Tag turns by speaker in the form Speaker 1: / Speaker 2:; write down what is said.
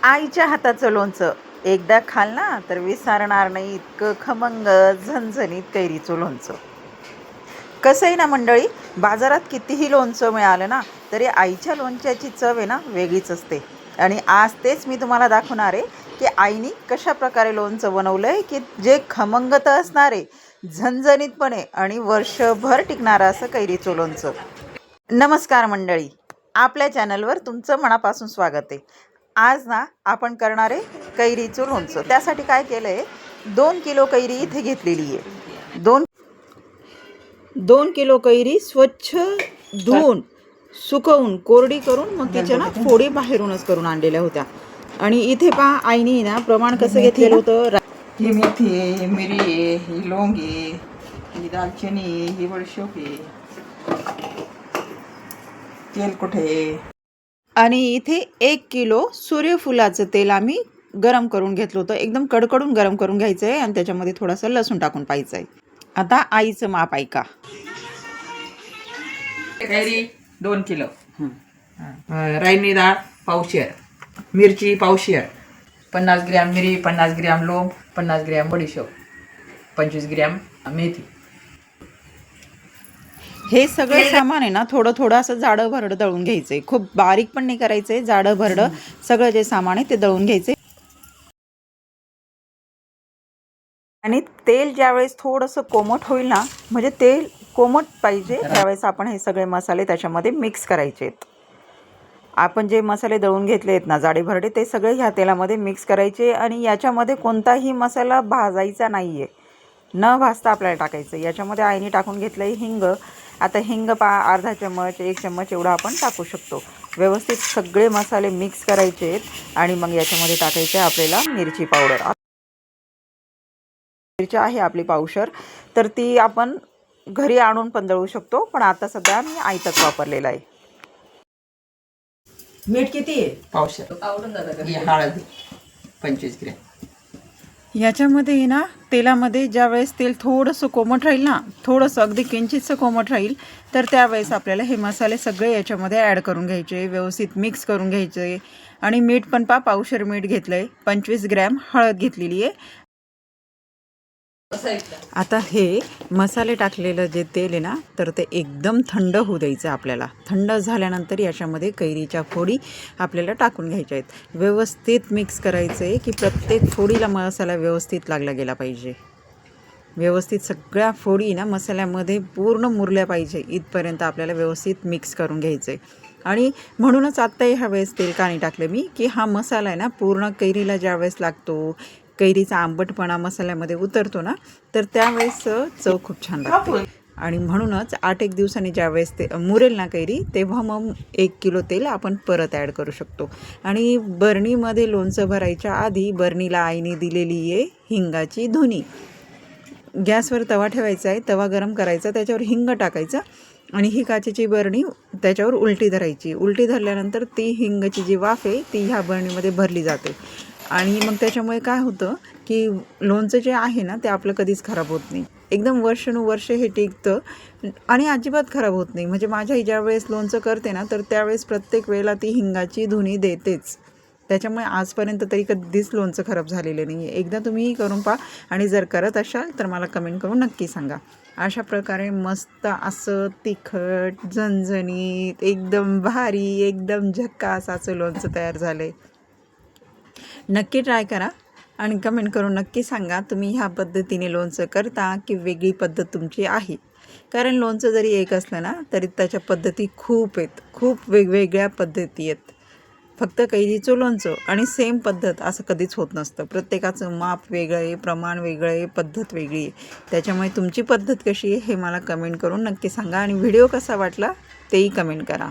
Speaker 1: आईच्या हाताचं लोणचं एकदा खाल ना तर विसरणार नाही, इतकं खमंग झणझणीत कैरीचं लोणचं. कसंही ना मंडळी, बाजारात कितीही लोणचं मिळालं ना तरी आईच्या लोणच्याची चव आहे ना वेगळीच असते. आणि आज तेच मी तुम्हाला दाखवणार आहे की आईनी कशा प्रकारे लोणचं बनवलं आहे की जे खमंग तर असणार आहे, झणझणीतपणे आणि वर्षभर टिकणारं असं कैरीचं लोणचं. नमस्कार मंडळी, आपल्या चॅनलवर तुमचं मनापासून स्वागत आहे. आज ना आपण करणार आहे कैरीचं लोणचं. त्यासाठी काय केलं आहे, 2 किलो कैरी इथे घेतलेली आहे. 2 किलो कैरी स्वच्छ धुवून सुकवून कोरडी करून मग तिच्या ना फोडी बाहेरूनच करून आणलेल्या होत्या. आणि इथे पहा आईनी ना प्रमाण कसं घेतलेलं होतं.
Speaker 2: ही मेथी आहे, ही मिरी आहे, ही लवंग आहे, ही दालचिनी आहे, ही बडीशोप आहे, तेल कुठे.
Speaker 1: आणि इथे 1 किलो सूर्यफुलाचं तेल आम्ही गरम करून घेतलं होतं. एकदम कडकडून गरम करून घ्यायचं आहे आणि त्याच्यामध्ये थोडासा लसूण टाकून पाहायचं आहे. आता आईचं माप ऐका.
Speaker 2: कैरी 2 किलो, राईनी डाळ पावशेर, मिरची पावशेर, 50 ग्रॅम मिरी, 50 ग्रॅम लवंग, 50 ग्रॅम बडीशोप, 25 ग्रॅम मेथी.
Speaker 1: हे सगळं सामान आहे ना थोडं थोडं असं जाडं भरडं दळून घ्यायचं आहे. खूप बारीक पण नाही करायचं आहे, जाडं भरडं सगळं जे सामान आहे ते दळून घ्यायचं. आणि तेल ज्यावेळेस थोडंसं कोमट होईल ना, म्हणजे तेल कोमट पाहिजे त्यावेळेस आपण हे सगळे मसाले त्याच्यामध्ये मिक्स करायचे आहेत. आपण जे मसाले दळून घेतले आहेत ना जाडे भरडे, ते सगळे ह्या तेलामध्ये मिक्स करायचे. आणि याच्यामध्ये कोणताही मसाला भाजायचा नाही आहे, न भाजता आपल्याला टाकायचं. याच्यामध्ये आईने टाकून घेतलं आहे हिंग. आता हिंग अर्धा चम्मच 1 चम्मच एवढा आपण टाकू शकतो. व्यवस्थित सगळे मसाले मिक्स करायचे आहेत. आणि मग याच्यामध्ये टाकायचे आपल्याला मिरची पावडर. मिरची आहे आपली पावशर, तर ती आपण घरी आणून पण दळू शकतो, पण आता सध्या मी आयतच वापरलेला आहे.
Speaker 2: मीठ किती आहे? पावशेर. हळद 25 ग्रॅम.
Speaker 1: याच्यामध्ये ना तेलामध्ये ज्यावेळेस तेल थोडंसं कोमट राहील ना, थोडंसं अगदी किंचितसं कोमट राहील, तर त्यावेळेस आपल्याला हे मसाले सगळे याच्यामध्ये ॲड करून घ्यायचे, व्यवस्थित मिक्स करून घ्यायचे. आणि मीठ पण पावशेर मीठ घेतलं आहे, 25 ग्रॅम हळद घेतलेली आहे. आता हे मसाले टाकलेलं जे तेल आहे ना, तर ते एकदम थंड होऊ द्यायचं आपल्याला. थंड झाल्यानंतर याच्यामध्ये कैरीच्या फोडी आपल्याला टाकून घ्यायच्या आहेत. व्यवस्थित मिक्स करायचं आहे की प्रत्येक फोडीला मसाला व्यवस्थित लागला गेला पाहिजे. व्यवस्थित सगळ्या फोडी ना मसाल्यामध्ये पूर्ण मुरल्या पाहिजे, इथपर्यंत आपल्याला व्यवस्थित मिक्स करून घ्यायचं आहे. आणि म्हणूनच आत्ताही ह्या वेळेस तेल का नाही टाकलं मी, की हा मसाला आहे ना पूर्ण कैरीला ज्यावेळेस लागतो, कैरीचा आंबटपणा मसाल्यामध्ये उतरतो ना, तर त्यावेळेस चव खूप छान लागते. आणि म्हणूनच 8-1 दिवसांनी ज्यावेळेस ते मुरेल ना कैरी, तेव्हा मग 1 किलो तेल आपण परत ॲड करू शकतो. आणि बरणीमध्ये लोणचं भरायच्या आधी बरणीला आईने दिलेली आहे हिंगाची धुनी. गॅसवर तवा ठेवायचा आहे, तवा गरम करायचा, त्याच्यावर हिंग टाकायचा आणि ही काचेची बरणी त्याच्यावर उलटी धरायची. उलटी धरल्यानंतर ती हिंगाची जी वाफ आहे ती ह्या बरणीमध्ये भरली जाते. आणि मग त्याच्यामुळे काय होतं की लोणचं जे आहे ना ते आपलं कधीच खराब होत नाही. एकदम वर्षानुवर्ष हे टिकतं आणि अजिबात खराब होत नाही. म्हणजे माझ्या आई ज्या वेळेस लोणचं करते ना, तर त्यावेळेस प्रत्येक वेळेला ती हिंगाची धुनी देतेच. त्याच्यामुळे आजपर्यंत तरी कधीच लोणचं खराब झालेलं नाही आहे. एकदा तुम्हीही करून पहा आणि जर करत असाल तर मला कमेंट करून नक्की सांगा. अशा प्रकारे मस्त असं तिखट झणझणीत एकदम भारी एकदम झक्कास असं लोणचं तयार झालं आहे. नक्की ट्राय करा आणि कमेंट करून नक्की सांगा तुम्ही ह्या पद्धतीने लोणचं करता की वेगळी पद्धत तुमची आहे. कारण लोणचं जरी एक असलं ना तरी त्याच्या पद्धती खूप आहेत, खूप वेगवेगळ्या पद्धती आहेत. फक्त कैरीचं लोणचं आणि सेम पद्धत असं कधीच होत नसतं. प्रत्येकाचं माप वेगळं आहे, प्रमाण वेगळं आहे, पद्धत वेगळी आहे. त्याच्यामुळे तुमची पद्धत कशी आहे हे मला कमेंट करून नक्की सांगा आणि व्हिडिओ कसा वाटला तेही कमेंट करा.